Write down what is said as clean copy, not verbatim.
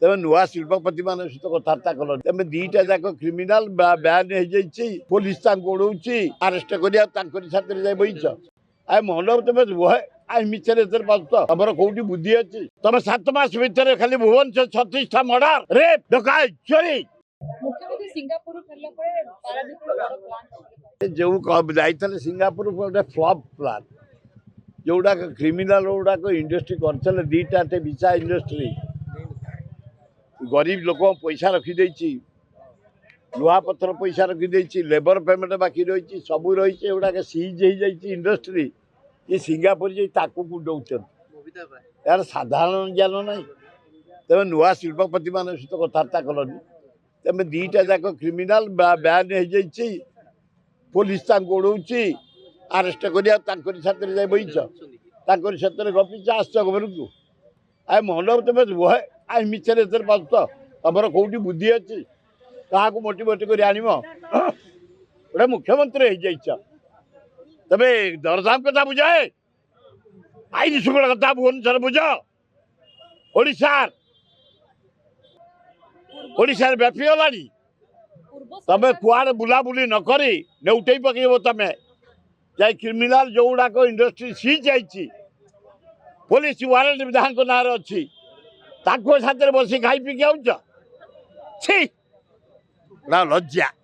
तेज नुआ शिल्पपति मान सहित कथबार्ता कल तेज दीटा जाक क्रिमिनाल बैन हो पुलिस गोड़ौची आरेस्ट कर बहीच आ मंडप तुम आई मिछे तुम कौटी बुद्धि अच्छी तुम 7 मास भितर खाली भुवनेश्वर 36टा मर्डर रेप डकायत चोरी मुख्यमंत्री सिंगापुर फेरला परे पारादीप बड़ प्लान जो जाइए सिंगापुर गोटे फ्लप प्लान जोड़ाक क्रिमिनाल गुड़ाक इंडस्ट्री कर दीटा विसा इंडस्ट्री गरीब लोक पैसा रखीदे लुहा पत्थर पैसा रखीदे लेबर पेमेंट बाकी रही सबू रही गुड़ाक सीज हो जाए इंडस्ट्री ये सिंगापुर कुंडौन यार साधारण ज्ञान ना तेज नुआ शिल्पपति मान सहित कथबार्ता कलनि तेज दीटा जाक क्रिमिनाल बैन हो पुलिस गोड़ौची आरेस्ट कर बहीच गपीच आस घर को आ मंडप तुम आई मिछे तुम कौटी बुद्धि अच्छी क्या मोटिवेट कर गोटे मुख्यमंत्री हो जाइए तबे दरदाम कथा बुझाए आईन शुक्ल कथा भुवनेश्वर बुझ ओडिशार व्यापी गला तमें कुआड़े बुलाबुली नक नेउटे पकड़ तमें जा क्रिमिनाल जो गुड़ाक इंडस्ट्री सीज जाइए पुलिस वारंट विधान ना अच्छी साथ बस खाई पी आउच लज्जा।